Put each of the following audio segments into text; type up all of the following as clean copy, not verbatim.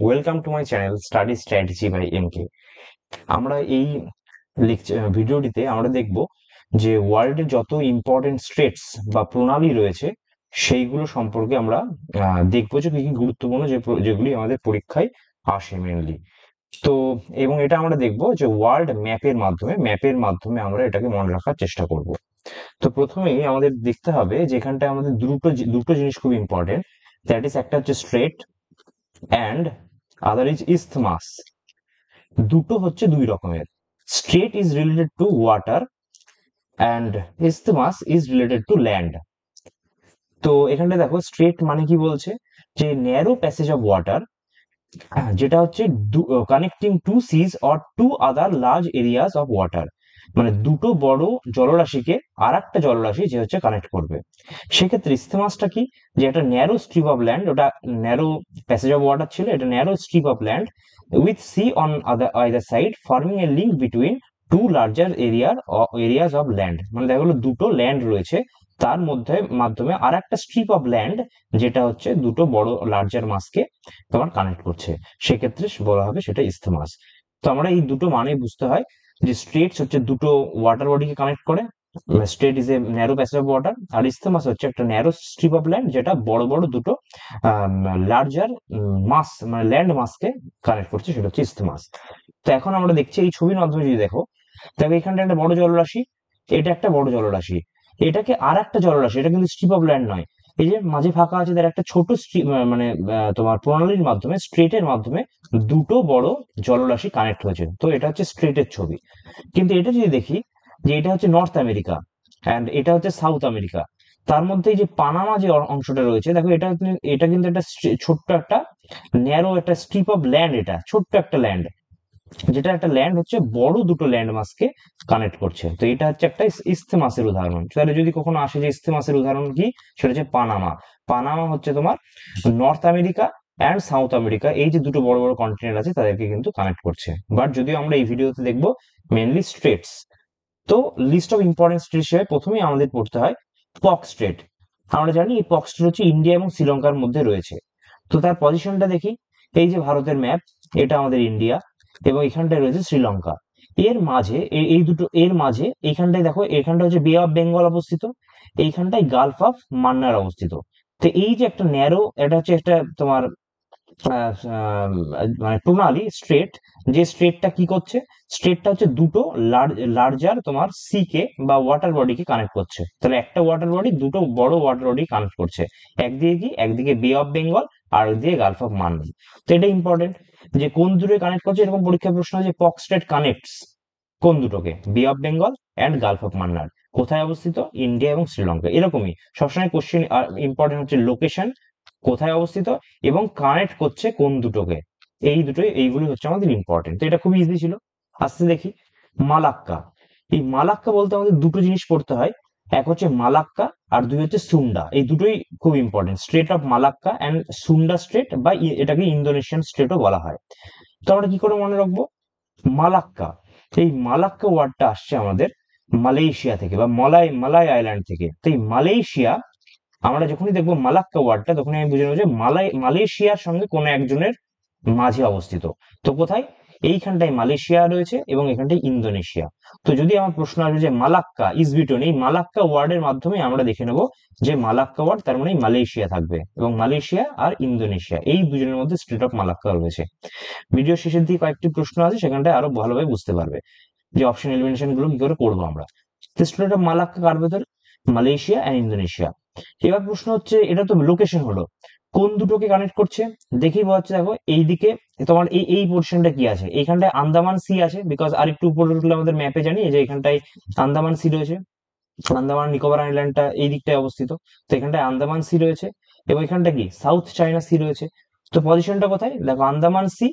Welcome to my channel study strategy by MK. আমরা এই ভিডিওটিতে আমরা দেখব যে ওয়ার্ল্ডের যত ইম্পর্টেন্ট স্টেটস বা প্রণালী রয়েছে সেইগুলো সম্পর্কে আমরা দেখবো যে কি কি গুরুত্বপূর্ণ যেগুলি আমাদের পরীক্ষায় আসে মেনলি। তো এবং এটা আমরা দেখবো যে ওয়ার্ল্ড ম্যাপের মাধ্যমে আমরা এটাকে মনে রাখার চেষ্টা করব। তো প্রথমেই আমাদের দেখতে হবে যে এখানটায় আমাদের দুটো জিনিস খুব ইম্পর্টেন্ট। দ্যাট ইজ একটা হচ্ছে strait and other is isthmus. দুটো হচ্ছে দুই রকমের। Strait is related to water and isthmus is related to land. তো এখানটা দেখো স্ট্রেট মানে কি বলছে, যে ন্যারো প্যাসেজ অফ ওয়াটার, যেটা হচ্ছে connecting to seas or two other large areas of water. মানে দুটো বড় জলরাশিকে আর একটা জলরাশি যে হচ্ছে কানেক্ট করবে। সেক্ষেত্রে ইসথমাসটা কি, যে একটা ন্যারো স্ট্রিপ অফ ল্যান্ড, ওটা ন্যারো প্যাসেজ অফ ওয়াটার ছিল, এটা narrow strip of land with sea on other side forming a link between two larger areas of land. মানে দেখা গেলো দুটো ল্যান্ড রয়েছে, তার মাধ্যমে আর একটা স্ট্রিপ অফ ল্যান্ড যেটা হচ্ছে দুটো বড় লার্জার মাসকে তোমার কানেক্ট করছে, সেক্ষেত্রে বলা হবে সেটা ইসথমাস। তো আমরা এই দুটো মানে বুঝতে হয় যে স্ট্রেটস হচ্ছে দুটো ওয়াটার বডিকে কানেক্ট করে, strait is a narrow passage of water, আর ইসথমাস হচ্ছে একটা ন্যারো স্ট্রিপ অফ ল্যান্ড যেটা বড় বড় দুটো লার্জার মাস মানে ল্যান্ড মাসকে কানেক্ট করছে, সেটা হচ্ছে ইসথমাস। তো এখন আমরা দেখছি এই ছবির মাধ্যমে যদি দেখো, দেখো এখানটা একটা বড় জলরাশি, এটা একটা বড় জলরাশি, এটাকে আর একটা জলরাশি, এটা কিন্তু স্ট্রিপ অফ ল্যান্ড নয়, এই যে মাঝে ফাঁকা আছে তার একটা ছোট মানে তোমার প্রণালীর মাধ্যমে স্ট্রেটের মাধ্যমে দুটো বড় জলরাশি কানেক্ট হয়েছে, তো এটা হচ্ছে স্ট্রেটের ছবি। কিন্তু এটা যদি দেখি যে এটা হচ্ছে নর্থ আমেরিকা অ্যান্ড এটা হচ্ছে সাউথ আমেরিকা, তার মধ্যে এই যে পানামা যে অংশটা রয়েছে দেখো, এটা কিন্তু একটা ছোট্ট একটা ন্যারো একটা স্ট্রিপ অফ ল্যান্ড, এটা ছোট্ট একটা ল্যান্ড, যেটা একটা ল্যান্ড হচ্ছে বড় দুটো ল্যান্ড মাসকে কানেক্ট করছে। তো এটা হচ্ছে একটা ইসথেমাসের উদাহরণ। তাহলে যদি কখনো আসে যে ইসথেমাসের উদাহরণ কি, সেটা হচ্ছে পানামা। পানামা হচ্ছে তোমার north America and south America, এই যে দুটো বড় বড় কন্টিনেন্ট আছে তাদেরকে কিন্তু কানেক্ট করছে। বাট যদিও আমরা এই ভিডিওতে দেখবো মেনলি স্ট্রেটস। তো লিস্ট অফ ইম্পর্টেন্ট স্টেট হিসেবে প্রথমেই আমাদের পড়তে হয় পক স্ট্রেট। আমরা জানি এই পক স্ট্রেট হচ্ছে ইন্ডিয়া এবং শ্রীলঙ্কার মধ্যে রয়েছে। তো তার পজিশনটা দেখি, এই যে ভারতের ম্যাপ, এটা আমাদের ইন্ডিয়া এবং এখানটায় রয়েছে শ্রীলঙ্কা। এর মাঝে এই দুটো এর মাঝে এইখানটায় দেখো, এখানটা হচ্ছে বে অফ বেঙ্গল অবস্থিত, এইখানটায় গালফ অফ মান্নার অবস্থিত। তো এই যে একটা ন্যারো, এটা হচ্ছে একটা তোমার মানে প্রণালী স্ট্রেট, যে স্ট্রেটটা কি করছে, স্ট্রেটটা হচ্ছে দুটো লার্জার তোমার সি কে বা ওয়াটার বডিকে কানেক্ট করছে। তাহলে একটা ওয়াটার বডি দুটো বড় ওয়াটার বডি কানেক্ট করছে, একদিকে কি, একদিকে বে অফ বেঙ্গল আর একদিকে গালফ অফ মান্নার। তো এটা ইম্পর্টেন্ট যে কোন দুটো কানেক্ট করছে, এরকম পরীক্ষা প্রশ্ন আছে পক স্ট্রেট কানেক্টস কোন দুটোকে, Bay of Bengal and Gulf of Mannar, কোথায় অবস্থিত, ইন্ডিয়া এবং শ্রীলঙ্কা। এরকমই সবসময় কোশ্চেন ইম্পর্টেন্ট হচ্ছে লোকেশন, কোথায় অবস্থিত এবং কানেক্ট করছে কোন দুটোকে, এইগুলি হচ্ছে আমাদের ইম্পর্টেন্ট। তো এটা খুব ইজি ছিল। আসতে দেখি মালাক্কা। এই মালাক্কা বলতে আমাদের দুটো জিনিস পড়তে হয়, এক হচ্ছে মালাক্কা আর দুই হচ্ছে সুন্ডা। এই দুটোই খুব important, Strait of Malacca and Sunda Strait, বা এটাকে ইন্দোনেশিয়ান স্ট্রেটও বলা হয়। তো আমরা কি করে মনে রাখবো মালাক্কা? এই মালাক্কা ওয়ার্ডটা আসছে আমাদের মালয়েশিয়া থেকে বা মালাই আইল্যান্ড থেকে। তো এই মালয়েশিয়া, আমরা যখনই দেখবো মালাক্কা ওয়ার্ডটা তখনই আমি বুঝে নেবো যে মালয়েশিয়ার সঙ্গে কোনো একজনের মাঝে অবস্থিত। তো কোথায়, এইখানটায় মালয়েশিয়া রয়েছে এবং এখানটায় ইন্দোনেশিয়া। তো যদি আমার প্রশ্ন আসবে যে মালাক্কা ইজ বিটুইন, এই মালাক্কা ওয়ার্ডের মাধ্যমে আমরা দেখে নেব যে মালাক্কা ওয়ার্ড তার মানে মালয়েশিয়া থাকবে, এবং মালয়েশিয়া আর ইন্দোনেশিয়া এই দুজনের মধ্যে স্ট্রেট অফ মালাক্কা রয়েছে। ভিডিও শেষের দিকে কয়েকটি প্রশ্ন আছে, সেখানটায় আরো ভালোভাবে বুঝতে পারবে যে অপশন এলিমিনেশন গুলো কি করে করবো আমরা। স্ট্রেট অফ মালাক্কা কার ভেতরে, মালয়েশিয়া এন্ড ইন্দোনেশিয়া। এবার প্রশ্ন হচ্ছে, এটা তো লোকেশন হলো, কোন দুটোকে কানেক্ট করছে দেখি বলা হচ্ছে। দেখো এইদিকে তোমার এই পোর্শনটা কি আছে, এইখানটায় আন্দামান সি আছে, বিকজ আর একটু উপরে উঠলে আমাদের ম্যাপে জানি যে এখানটায় আন্দামান সি রয়েছে। আন্দামান নিকোবর আইল্যান্ডটা এই দিকটায় অবস্থিত, তো এখানটায় আন্দামান সি রয়েছে এবং এখানটা কি সাউথ চায়না সি রয়েছে। তো পজিশনটা কোথায় দেখো, Andaman Sea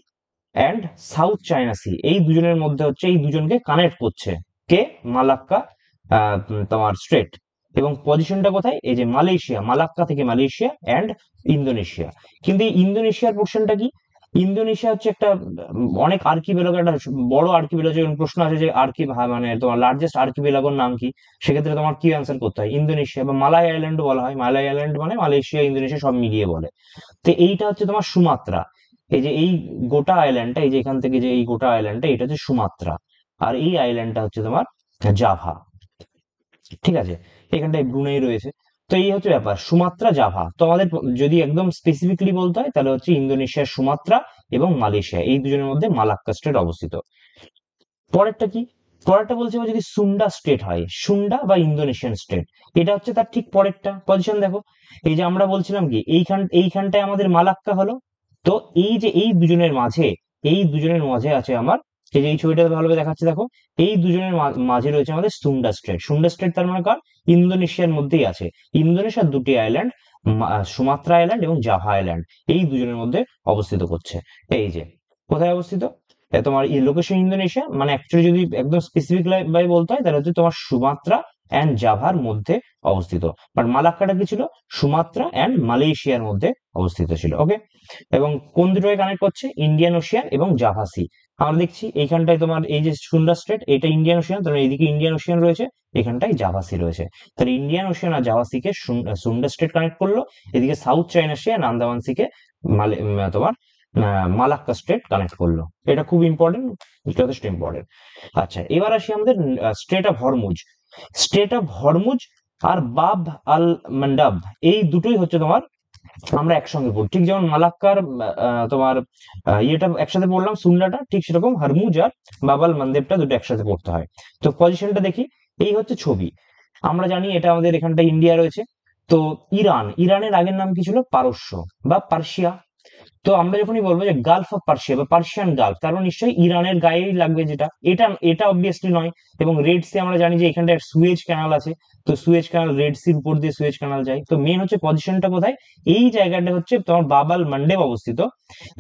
and South China Sea, এই দুজনের মধ্যে হচ্ছে, এই দুজনকে কানেক্ট করছে কে, মালাক্কা তোমার স্ট্রেট। এবং পজিশনটা কোথায়, এই যে মালয়েশিয়া, মালাক্কা থেকে মালয়েশিয়া অ্যান্ড ইন্দোনেশিয়া। কিন্তু এই ইন্দোনেশিয়ার পোর্শনটা কি, ইন্দোনেশিয়া হচ্ছে একটা অনেক আর্কিপেলাগো, একটা বড় আর্কিপেলাগো। যেমন প্রশ্ন আছে যে মানে তোমার লার্জেস্ট আর্কিপেলাগোর নাম কি, সেক্ষেত্রে তোমার কি অ্যান্সার করতে হয়, ইন্দোনেশিয়া বা মালাই আইল্যান্ড বলা হয়। মালাই আইল্যান্ড মানে মালয়েশিয়া ইন্দোনেশিয়া সব মিলিয়ে বলে। তো এইটা হচ্ছে তোমার সুমাত্রা, এই যে এই গোটা আইল্যান্ডটা, এই যে এখান থেকে যে এই গোটা আইল্যান্ডটা, এটা হচ্ছে সুমাত্রা, আর এই আইল্যান্ডটা হচ্ছে তোমার জাভা। ঠিক আছে, এখানটায় ব্রুনেই রয়েছে। তো এই হচ্ছে ব্যাপার, সুমাত্রা জাভা। তো আমাদের যদি একদম স্পেসিফিকলি বলতে হয় তাহলে হচ্ছে ইন্দোনেশিয়ার সুমাত্রা এবং মালয়েশিয়া, এই দুজনের মধ্যে মালাক্কা স্টেট অবস্থিত। পরেরটা কি? পরেরটা বলছে যদি সুন্ডা স্টেট হয়, সুন্ডা বা ইন্দোনেশিয়ান স্টেট, এটা হচ্ছে তার ঠিক পরেরটা পজিশন। দেখো, এই যে আমরা বলছিলাম কি এইখানটায় আমাদের মালাক্কা হলো। তো এই যে এই দুজনের মাঝে আছে আমার, এই যে এই ছবিটা ভালোভাবে দেখাচ্ছে দেখো, এই দুজনের মাঝে রয়েছে আমাদের সুন্ডা স্টেট। সুন্ডা স্টেট তার মানে কার? ইন্দোনেশিয়ার মধ্যেই আছে। ইন্দোনেশিয়ার দুটি আইল্যান্ড, সুমাত্রা আইল্যান্ড এবং জাভা আইল্যান্ড, এই দুজনের মধ্যে অবস্থিত করছে। এই যে কোথায় অবস্থিত, তোমার এই লোকেশন ইন্দোনেশিয়া, মানে অ্যাকচুয়ালি যদি একদম স্পেসিফিক ভাবে বলতে হয় তাহলে হচ্ছে তোমার সুমাত্রা অ্যান্ড জাভার মধ্যে অবস্থিত। বাট মালাক্কাটা কি ছিল? সুমাত্রা অ্যান্ড মালয়েশিয়ার মধ্যে অবস্থিত ছিল। ওকে, এবং কোন দুটোকে কানেক্ট করছে? ইন্ডিয়ান ওশিয়ান এবং জাভা সি। আমরা দেখছি এইখানটায় তোমার এই যে সুন্দর স্ট্রেট, এটা ইন্ডিয়ান ওশিয়ান, তাহলে এইদিকে ইন্ডিয়ান ওশিয়ান রয়েছে, এখানটায় জাভা সি রয়েছে। তাহলে ইন্ডিয়ান ওশিয়ান আর জাভা সি কে সুন্দর স্ট্রেট কানেক্ট করলো, এদিকে সাউথ চায়না সি আর আন্দামান সি কে তোমার মালাক্কা স্টেট কানেক্ট করলো। এটা খুব ইম্পর্টেন্ট, যথেষ্ট ইম্পর্টেন্ট। আচ্ছা, এবার আসি আমাদের Strait of Hormuz. Strait of Hormuz আর বাব আল মান্ডাব, এই দুটোই হচ্ছে তোমার আমরা একসঙ্গে পড়ি। ঠিক যেমন মালাক্কার তোমার ইয়েটা একসাথে পড়লাম সুন্নাটা, ঠিক সেরকম হরমুজ আর বাবাল মান্দেবটা দুটো একসাথে পড়তে হয়। তো পজিশনটা দেখি, এই হচ্ছে ছবি। আমরা জানি এটা আমাদের এখানটা ইন্ডিয়া রয়েছে। তো ইরানের আগের নাম কি ছিল? পারস্য বা পার্সিয়া। তো আমরা যখনই বলবো যে গালফ অফ পার্সিয়া বা পার্সিয়ান গালফ, তার মানে নিশ্চয়ই ইরানের গায়েই লাগবে, যেটা এটা এটা অবভিয়াসলি নয়। এবং রেড সি আমরা জানি যে এখানটা সুয়েজ ক্যানাল আছে। তো সুয়েজ ক্যানাল, রেড সির উপর দিয়ে সুয়েজ ক্যানাল যায়। তো মেন হচ্ছে পজিশনটা কোথায়? এই জায়গাটা হচ্ছে তোমার বাবাল মান্ডেব অবস্থিত,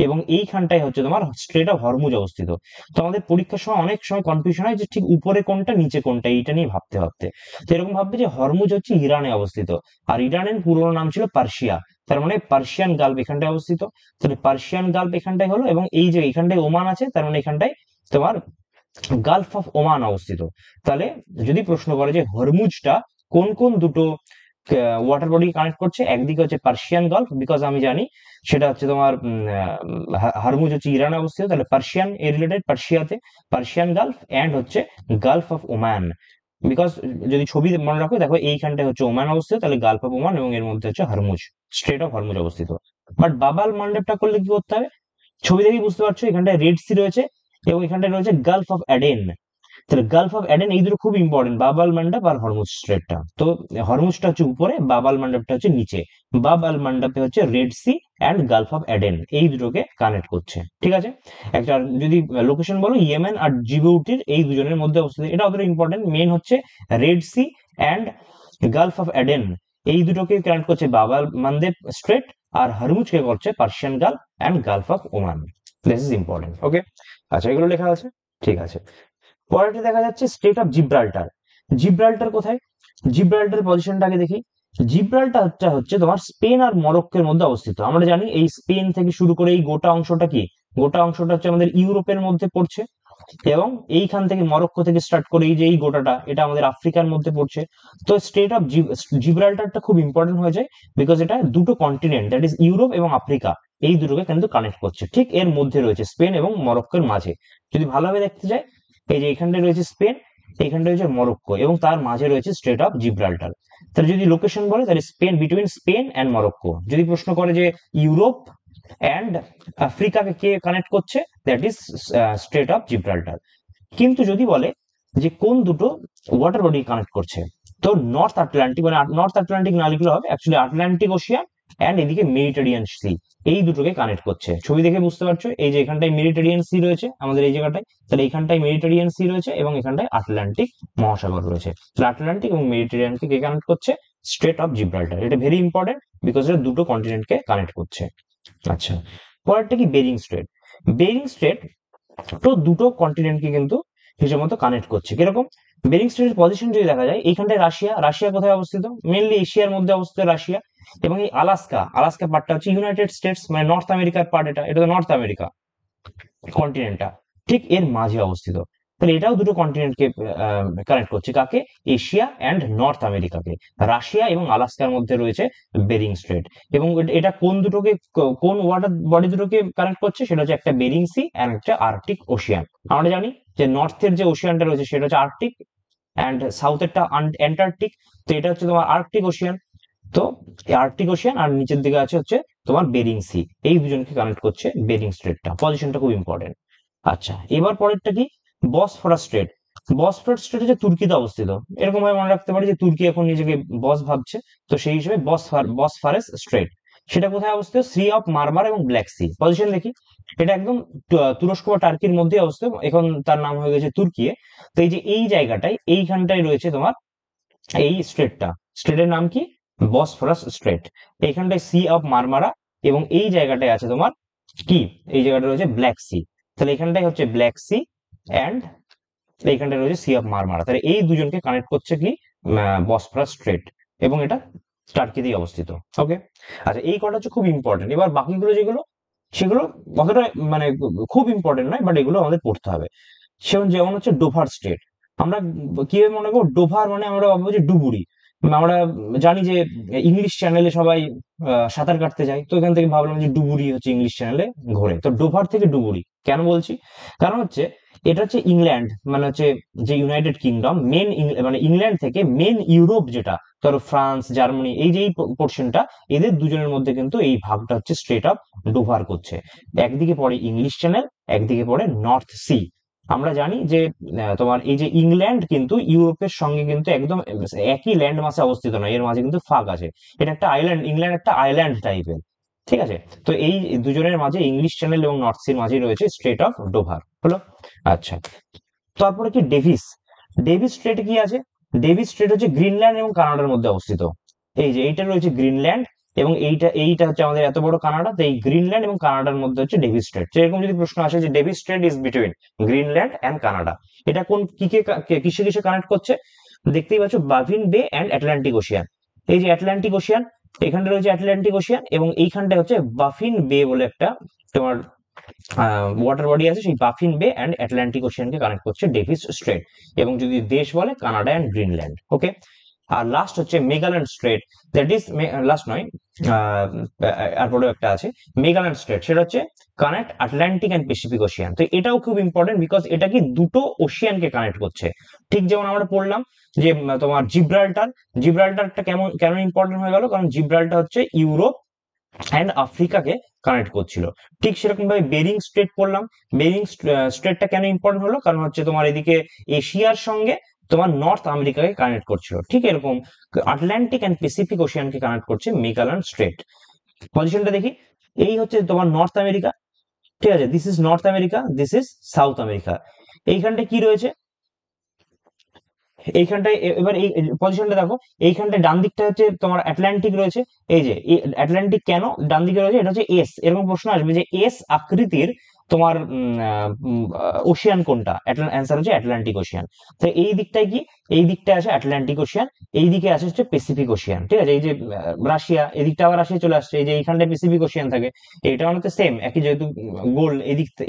এবং এইখানটায় হচ্ছে তোমার স্ট্রেট অফ হরমুজ অবস্থিত। তো আমাদের পরীক্ষার সময় অনেক সময় কনফিউশন হয় যে ঠিক উপরে কোনটা নিচে কোনটা, এইটা নিয়ে ভাবতে ভাবতে। তো এরকম ভাববে যে হরমুজ হচ্ছে ইরানে অবস্থিত, আর ইরানের পুরোনো নাম ছিল পার্সিয়া, তার মানে পার্সিয়ান গালফ এখানটায় অবস্থিত। তাহলে পার্সিয়ান গালফ এখানটায় হলো, এবং এই যে এখানটায় ওমান আছে, তার মানে এখানটায় তোমার গালফ অফ ওমান অবস্থিত। তাহলে যদি প্রশ্ন করে যে হরমুজটা কোন কোন দুটো ওয়াটার বডি কানেক্ট করছে, একদিকে হচ্ছে পার্সিয়ান গালফ, বিকজ আমি জানি সেটা হচ্ছে তোমার হরমুজ হচ্ছে ইরানে অবস্থিত, তাহলে পার্সিয়ান এ রিলেটেড, পার্সিয়াতে পার্সিয়ান গালফ, এন্ড হচ্ছে গালফ অফ ওমান। বিকজ যদি ছবি মনে রাখো, দেখো এইখানটায় হচ্ছে ওমান অবস্থিত, তাহলে গালফ অফ ওমান, এবং এর মধ্যে হচ্ছে হরমুজ, স্ট্রেট অফ হরমুজ অবস্থিত। বাট বাবাল মান্ডেবটা করলে কি করতে হবে? ছবি দেখেই বুঝতে পারছো, এখানটায় রেড সি রয়েছে এবং এখানটায় রয়েছে গালফ অফ অ্যাডেন। তাহলে গালফ অফ অ্যাডেন, এই দুটো খুব ইম্পর্টেন্ট, বাব আল মান্ডাব আর হরমুজ স্ট্রেটটা। তো হরমুজটা হচ্ছে উপরে, বাব আল মান্ডাবটা হচ্ছে নিচে। বাব আল মান্ডাবে হচ্ছে Red Sea and Gulf of Aden, এই দুটোকে কানেক্ট করছে। ঠিক আছে, একটা যদি লোকেশন বলো, ইয়েমেন আর জিবুটির এই দুজনের মধ্যে অবস্থিত, এটা অতটা ইম্পর্টেন্ট। মেন হচ্ছে Red Sea and Gulf of Aden, এই দুটোকে কানেক্ট করছে বাব আল মান্দেব স্ট্রেট, আর হরমুজকে করছে Persian Gulf and Gulf of Oman. This is important. Okay, আচ্ছা, এগুলো লেখা আছে, ঠিক আছে। পরেরটা দেখা যাচ্ছে স্টেট অফ জিব্রাল্টার। জিব্রাল্টার কোথায়? জিব্রাল্টার পজিশনটা আগে দেখি। জিব্রাল্টারটা হচ্ছে তোমার স্পেন আর মরক্কোর মধ্যে অবস্থিত। আমরা জানি এই স্পেন থেকে শুরু করে এই গোটা অংশটা কি, গোটা অংশটা হচ্ছে আমাদের ইউরোপের মধ্যে পড়ছে, এবং এইখান থেকে মরক্কো থেকে স্টার্ট করে এই যে এই গোটাটা, এটা আমাদের আফ্রিকার মধ্যে পড়ছে। তো স্টেট অফ জিব্রাল্টারটা খুব ইম্পর্টেন্ট হয়ে যায়, বিকজ এটা দুটো কন্টিনেন্ট, দ্যাট ইজ ইউরোপ এবং আফ্রিকা, এই দুটোকে কিন্তু কানেক্ট করছে। ঠিক এর মধ্যে রয়েছে স্পেন এবং মরক্কোর মাঝে। যদি ভালোভাবে দেখতে যাই, এই যে এখানটায় রয়েছে স্পেন, এইখানটা রয়েছে মরক্কো, এবং তার মাঝে রয়েছে স্ট্রেট অফ জিব্রাল্টার। তাহলে যদি লোকেশন বলে, তাহলে Spain, between Spain and Morocco. যদি প্রশ্ন করে যে ইউরোপ অ্যান্ড আফ্রিকাকে কে কানেক্ট করছে, that is strait of Gibraltar. কিন্তু যদি বলে যে কোন দুটো ওয়াটার বডি কানেক্ট করছে, তো নর্থ আটলান্টিক, মানে নর্থ আটলান্টিক না লিখলে হবে, অ্যাকচুয়ালি আটলান্টিক ওশিয়ান অ্যান্ড এদিকে মেডিটেরিয়ান সি, এই দুটোকে কানেক্ট করছে। ছবি দেখে বুঝতে পারছো, এই যে এখানটায় মেডিটেরিয়ান সি রয়েছে আমাদের এই জায়গাটায়, তাহলে এখানটায় মেডিটেরিয়ান সি রয়েছে এবং এখানটায় আটলান্টিক মহাসাগর রয়েছে। তাহলে আটলান্টিক এবং মেডিটেরিয়ানকে কে কানেক্ট করছে? Strait of Gibraltar. এটা ভেরি ইম্পর্টেন্ট, বিকজ এটা দুটো কন্টিনেন্টকে কানেক্ট করছে। আচ্ছা, পরেরটা কি? Bering straight. বেরিং স্ট্রেট তো দুটো কন্টিনেন্টকে কিন্তু হিসেব মতো কানেক্ট করছে। কিরকম? বেরিং স্ট্রেটের পজিশন যদি দেখা যায়, এইখানটায় রাশিয়া, রাশিয়া কোথায় অবস্থিত? মেনলি এশিয়ার মধ্যে অবস্থিত রাশিয়া। এবং এই আলাস্কা, আলাস্কা পার্টটা হচ্ছে ইউনাইটেড স্টেটস, মানে নর্থ আমেরিকার পার্ট, এটা এটা তো নর্থ আমেরিকা কন্টিনেন্টটা, ঠিক এর মাঝে অবস্থিত। তাহলে এটাও দুটো কন্টিনেন্টকে কানেক্ট করছে, কাকে? এশিয়া অ্যান্ড নর্থ আমেরিকাকে। রাশিয়া এবং আলাস্কার মধ্যে রয়েছে বেরিং স্ট্রেট। এবং এটা কোন দুটোকে, কোন ওয়াটার বডি দুটোকে কানেক্ট করছে? সেটা হচ্ছে একটা বেরিং সি অ্যান্ড একটা আর্কটিক ওশিয়ান। আমরা জানি যে নর্থের যে ওশিয়ানটা রয়েছে সেটা হচ্ছে আর্কটিক, অ্যান্ড সাউথেরটা অ্যান্টার্কটিক। তো এটা হচ্ছে তোমার আর্কটিক ওশিয়ান। তো আর্কটিক ওশিয়ান আর নিচের দিকে আছে হচ্ছে তোমার বেরিং সি, এই দুজনকে কানেক্ট করছে বেরিং স্ট্রেটটা। পজিশনটা খুব ইম্পর্টেন্ট। আচ্ছা, এবার পরেরটা কি? Bosphorus straight. বসফরাস স্ট্রেট হচ্ছে তুর্কিতে অবস্থিত। এরকম ভাবে মনে রাখতে পারি যে তুর্কি এখন নিজেকে বস ভাবছে, তো সেই হিসেবে বসফরাস স্ট্রেট। সেটা কোথায় অবস্থিত? সি অফ মারমার এবং ব্ল্যাক সি। পজিশন দেখি, এটা একদম তুরস্ক বা টার্কির মধ্যে অবস্থিত, এখন তার নাম হয়ে গেছে তুর্কি। তো এই যে এই জায়গাটায়, এইখানটায় রয়েছে তোমার এই স্ট্রেটটা। স্ট্রেটের নাম কি? Bosphorus straight. এইখানটায় সি অফ মারমারা, এবং এই জায়গাটায় আছে তোমার কি? এই জায়গাটা রয়েছে ব্ল্যাক সি। তাহলে এখানটাই হচ্ছে ব্ল্যাক সি, অ্যান্ড এইখানটায় রয়েছে সি অফ মারমারা। তাহলে এই দুজনকে কানেক্ট করছে কি? Bosphorus straight. এবং এটা টার্কিতেই অবস্থিত। ওকে। আচ্ছা, এই কটা হচ্ছে খুব ইম্পর্টেন্ট। এবার বাকিগুলো যেগুলো, সেগুলো অতটা মানে খুব ইম্পর্টেন্ট নয়, বাট এগুলো আমাদের পড়তে হবে। যেমন হচ্ছে ডোভার স্ট্রেট। আমরা কিভাবে মনে করবো ডোভার মানে? আমরা ভাববো যে ডুবুরি। আমরা জানি যে ইংলিশ চ্যানেলে সবাই সাঁতার কাটতে যায়, তো এখান থেকে ভাবলাম যে ডুবুরি হচ্ছে ইংলিশ চ্যানেলে ঘোরে। তো ডোভার থেকে ডুবুরি কেন বলছি? কারণ হচ্ছে এটা হচ্ছে ইংল্যান্ড, মানে হচ্ছে যে ইউনাইটেড কিংডম, মানে ইংল্যান্ড থেকে মেন ইউরোপ যেটা, ধরো ফ্রান্স, জার্মানি, এই যে এই পোর্শনটা, এদের দুজনের মধ্যে কিন্তু এই ভাগটা হচ্ছে স্ট্রেট অফ ডোভার করছে। একদিকে পড়ে ইংলিশ চ্যানেল, একদিকে পড়ে নর্থ সি। আমরা জানি যে তোমার এই যে ইংল্যান্ড কিন্তু ইউরোপের সঙ্গে কিন্তু একদম একই ল্যান্ড মাসে অবস্থিত নয়, এর মাঝে কিন্তু ফাঁক আছে। এটা একটা আইল্যান্ড, ইংল্যান্ড একটা আইল্যান্ড টাইপের। ঠিক আছে। তো এই দুজনের মাঝে, ইংলিশ চ্যানেল এবং নর্থ সির মাঝে রয়েছে স্ট্রেট অফ ডোভার। হলো। আচ্ছা, তারপরে কি ডেভিস? ডেভিস স্ট্রেট কি আছে? ডেভিস স্ট্রেট হচ্ছে গ্রিনল্যান্ড এবং কানাডার মধ্যে অবস্থিত। এই যে এইটা রয়েছে গ্রিনল্যান্ড, এবং এইটা হচ্ছে আমাদের এত বড় কানাডা। তো এই গ্রিনল্যান্ড এবং কানাডার মধ্যে হচ্ছে ডেভিস স্ট্রেট। এরকম যদি প্রশ্ন আসে যে Davis Strait is between Greenland and Canada, এটা কোন কিসে কিসে কানেক্ট করছে? দেখতেই পাচ্ছ, বাফিন বে এন্ড আটলান্টিক ওশিয়ান। এই যে আটলান্টিক ওশিয়ান, এখানটা রয়েছে আটলান্টিক ওশিয়ান, এবং এইখানটা হচ্ছে বাফিন বে বলে একটা তোমার ওয়াটার বডি আছে। সেই বাফিন বে অ্যান্ড আটলান্টিক ওশিয়ানকে কানেক্ট করছে ডেভিস স্ট্রেট। এবং যদি দেশ বলে, কানাডা অ্যান্ড গ্রিনল্যান্ড। ওকে। আর লাস্ট হচ্ছে Magellan Strait. That is, last নয়, তারপরেও একটা আছে মেগাল্যান্ড স্ট্রেট। সেটা হচ্ছে connect Atlantic and Pacific Ocean. তো এটাও খুব ইম্পর্টেন্ট, বিকজ এটা কি দুটো ওশিয়ানকে কানেক্ট করছে। ঠিক যেমন আমরা পড়লাম যে তোমার জিব্রাল্টার। জিব্রাল্টারটা কেন ইম্পর্টেন্ট হয়ে গেল? কারণ জিব্রাল্টার হচ্ছে ইউরোপ অ্যান্ড আফ্রিকাকে কানেক্ট করছিল। ঠিক সেরকম ভাবে বেরিং স্ট্রেট পড়লাম। বেরিং স্ট্রেটটা কেন ইম্পর্টেন্ট হলো? কারণ হচ্ছে তোমার এদিকে এশিয়ার সঙ্গে তোমার নর্থ আমেরিকাকে কানেক্ট করছিল। ঠিক এরকম আটলান্টিক অ্যান্ড প্যাসিফিক ওশিয়ানকে কানেক্ট করছে মেগাল্যান্ড স্ট্রেট। পজিশনটা দেখি, এই হচ্ছে তোমার নর্থ আমেরিকা। ঠিক আছে, this is north America, this is south America. এইখানটায় কি রয়েছে? এইখানটায় এবার এই পজিশনটা দেখো, এইখানটায় ডান দিকটা হচ্ছে তোমার আটলান্টিক রয়েছে। এই যে আটলান্টিক কেন ডান দিকে রয়েছে? এটা হচ্ছে এস। এরকম প্রশ্ন আসবে যে এস আকৃতির তোমার ওশিয়ান কোনটা? অ্যান্সার হচ্ছে আটলান্টিক ওশিয়ান। তো এই দিকটায় কি? এই দিকটায় আছে আটলান্টিক ওশিয়ান, এই দিকে আছে হচ্ছে প্যাসিফিক ওশিয়ান। ঠিক আছে, এই যে রাশিয়া, এদিকটা আবার রাশিয়া চলে আসছে। এই যে এইখানটায় প্যাসিফিক ওশিয়ান থাকে, এটা মানে সেম একই, যেহেতু গোল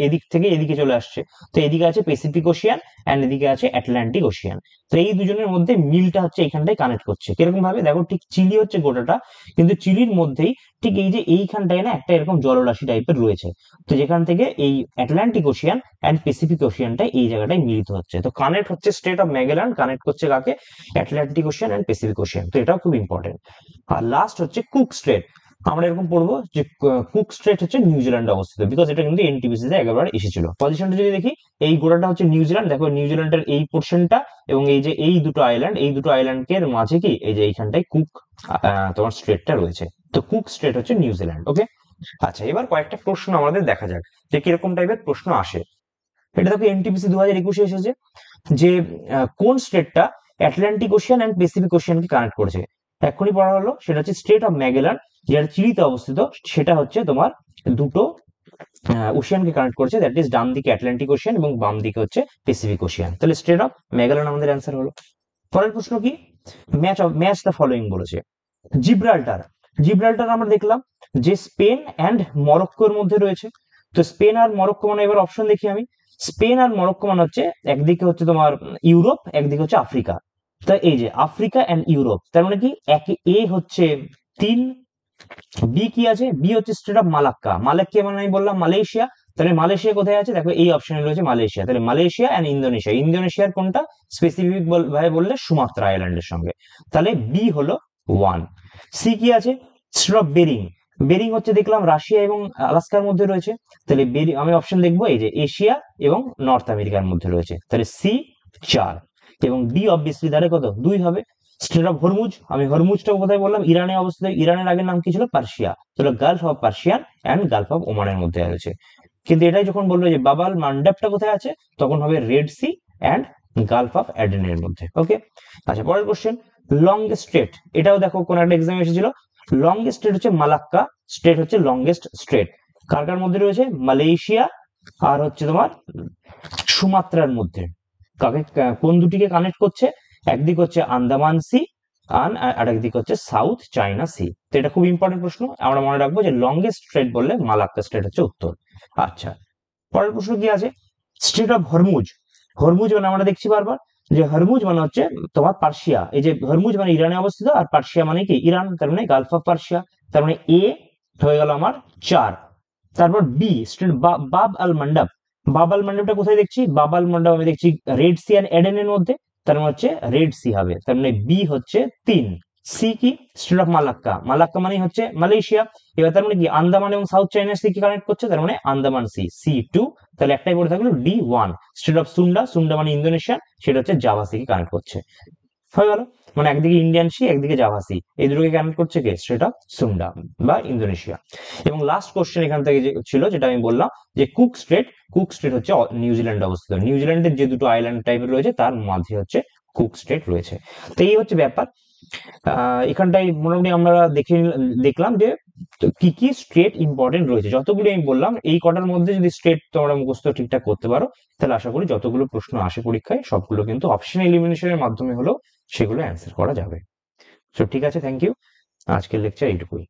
এদিক থেকে এদিকে চলে আসছে। তো এদিকে আছে প্যাসিফিক ওশিয়ান, অ্যান্ড এদিকে আছে আটলান্টিক ওশিয়ান। তো এই দুজনের মধ্যে মিলটা হচ্ছে এখানটায় কানেক্ট করছে। কিরকম ভাবে দেখো, ঠিক চিলি হচ্ছে গোটাটা, কিন্তু চিলির মধ্যেই ঠিক এই যে এইখানটায় না একটা এরকম জলরাশি টাইপের রয়েছে। তো যেখান থেকে এই আটলান্টিক ওশিয়ান অ্যান্ড প্যাসিফিক ওশিয়ানটা এই জায়গাটায় মিলিত হচ্ছে। তো কানেক্ট হচ্ছে স্ট্রেট অফ ম্যাগেলান, কানেক্ট করছে কাকে? Atlantic Ocean and Pacific Ocean. তো এটাও খুব ইম্পর্টেন্ট। আর লাস্ট হচ্ছে কুক স্ট্রেট। আমরা এরকম পড়বো যে কুক স্ট্রেট হচ্ছে নিউজিল্যান্ডে অবস্থিত, বিকজ এটা কিন্তু এনটিপিসি তে একবার এসেছিল। পজিশনটা যদি দেখি, এই গোড়াটা হচ্ছে নিউজিল্যান্ড। দেখো নিউজিল্যান্ডের এই পোর্শনটা, এবং এই যে এই দুটো আইল্যান্ড, এই দুটো আইল্যান্ডের মাঝে কি এই যে এইখানটায় কুক তোমার স্ট্রেটটা রয়েছে। তো কুক স্ট্রেট হচ্ছে নিউজিল্যান্ড। ওকে। আচ্ছা, এবার কয়েকটা প্রশ্ন আমাদের দেখা যাক যে কিরকম টাইপের প্রশ্ন আসে। এটা দেখো এনটিপিসি 2021 এসেছে যে কোন স্টেটটা আটলান্টিক ওশিয়ান এন্ড প্যাসিফিক ওশিয়ানকে কানেক্ট করেছে। এক্ষুনি পড়া হলো, সেটা হচ্ছে স্টেট অফ ম্যাগেলান, যেটা চিলিতে অবস্থিত। সেটা হচ্ছে তোমার দুটো ওশিয়ানকে কানেক্ট করছে, দ্যাট ইজ ডান দিকে আটলান্টিক ওশিয়ান এবং বাম দিকে হচ্ছে প্যাসিফিক ওশিয়ান। তাহলে স্টেট অফ ম্যাগেলান আমাদের অ্যান্সার হলো। পরের প্রশ্ন কি? ম্যাচ দ্য ফলোইং বলেছে। জিব্রাল্টার। জিব্রাল্টার আমরা দেখলাম যে স্পেন অ্যান্ড মরক্কোর মধ্যে রয়েছে। তো স্পেন আর মরক্কো, মানে এবার অপশন দেখি আমি। স্পেন আর মরক্কো মানে হচ্ছে একদিকে হচ্ছে তোমার ইউরোপ, একদিকে হচ্ছে আফ্রিকা। তা এই যে আফ্রিকা এন্ড ইউরোপ, তার মানে কি এ হচ্ছে 3, বি কি আছে, বি হচ্ছে স্টেট অফ মালাক্কা। মালাক্কা মানে আমি বললাম মালয়েশিয়া, তাহলে মালয়েশিয়া কোথায় আছে, দেখো এই অপশনে রয়েছে মালয়েশিয়া। তাহলে মালয়েশিয়া এন্ড ইন্দোনেশিয়া, ইন্দোনেশিয়ার কোনটা স্পেসিফিক ভাবে বললে সুমাত্রা আইল্যান্ডের সঙ্গে। তাহলে বি হলো 1। সি কি আছে, স্টেট অফ বেরিং। বেরিং হচ্ছে দেখলাম রাশিয়া এবং আলাস্কার মধ্যে রয়েছে। তাহলে বেরিং আমি অপশন দেখবো এই যে এশিয়া এবং নর্থ আমেরিকার মধ্যে রয়েছে। তাহলে সি 4 এবং ডি অবভিয়াসলি তাহলে কত 2 হবে। স্ট্রেট অফ হরমুজ, আমি হরমুজটা কোথায় বললাম, ইরানে অবস্থিত। ইরানের আগের নাম কি ছিল, পার্সিয়া। তাহলে Gulf of Persian and Gulf of ওমানের মধ্যে রয়েছে। কিন্তু এটাই যখন বললো যে বাবাল মান্ডাবটা কোথায় আছে, তখন হবে Red Sea and Gulf of এডেনের মধ্যে। ওকে, আচ্ছা পরের কোশ্চেন, লংগেস্ট স্ট্রেট। এটাও দেখো কোন একটা এক্সাম এসেছিল। লংগেস্ট স্ট্রেট হচ্ছে মালাক্কা স্ট্রেট, হচ্ছে লংগেস্ট স্ট্রেট। কার কার মধ্যে রয়েছে, মালয়েশিয়া আর হচ্ছে তোমার সুমাত্রার মধ্যে। কাকে, কোন দুটিকে কানেক্ট করছে, একদিক হচ্ছে আন্দামান সি আর একদিক হচ্ছে সাউথ চায়না সি। তো এটা খুব ইম্পর্টেন্ট প্রশ্ন, আমরা মনে রাখবো যে লংগেস্ট স্ট্রেট বললে মালাক্কা স্ট্রেট হচ্ছে উত্তর। আচ্ছা পরের প্রশ্ন কি আছে, স্ট্রেট অফ হরমুজ। হরমুজ মানে আমরা দেখছি বারবার যে হরমুজ মানে হচ্ছে তোমার পার্সিয়া। এই যে হরমুজ মানে ইরানে অবস্থিত, আর পার্সিয়া মানে কি ইরান, তার মানে গালফ অফ পার্সিয়া। তার মানে এ হয়ে গেল আমার 4। তারপর বি স্ট্রেট বাব আল মান্ডাব। বাব আল মান্ডাবটা কোথায় দেখছি, বাব আল মান্ডাব আমি দেখছি রেড সি আর এডেনের মধ্যে। তার মানে হচ্ছে রেড সি হবে, তার মানে বি হচ্ছে 3। সি কি, স্ট্রেট অফ মালাক্কা। মালাক্কা মানে হচ্ছে মালয়েশিয়া। এবার তার মানে কি আন্দামান এবং সাউথ চায়না সি কি কানেক্ট করছে, তার মানে আন্দামান সি, সি 2। তাহলে একটাই পড়ে থাকলো ডি 1। স্ট্রেট অফ সুন্ডা, সুন্ডা মানে ইন্দোনেশিয়া, সেটা হচ্ছে জাভা সি কে কানেক্ট করছে। হয়ে গেল, মানে একদিকে ইন্ডিয়ান সি একদিকে জাভা সি, এই দুটোকে কানেক্ট করছে কে, স্ট্রেট অফ সুন্ডা বা ইন্দোনেশিয়া। এবং লাস্ট কোশ্চেন এখান থেকে যে ছিল, যেটা আমি বললাম যে কুক স্ট্রেট। কুক স্ট্রেট হচ্ছে নিউজিল্যান্ডে অবস্থিত। নিউজিল্যান্ডের যে দুটো আইল্যান্ড টাইপের রয়েছে তার মাঝে হচ্ছে কুক স্ট্রেট রয়েছে। তো এই হচ্ছে ব্যাপার। এখানটাই মোটামুটি আমরা দেখলাম যে কি কি স্ট্রেট ইম্পর্টেন্ট রয়েছে। যতগুলো আমি বললাম এই কটার মধ্যে যদি স্ট্রেট তোমরা মুখস্থ ঠিকঠাক করতে পারো, তাহলে আশা করি যতগুলো প্রশ্ন আসে পরীক্ষায় সবগুলো কিন্তু অপশন এলিমিনেশনের মাধ্যমে হলেও সেগুলো অ্যান্সার করা যাবে। তো ঠিক আছে, থ্যাংক ইউ। আজকের লেকচার এইটুকুই।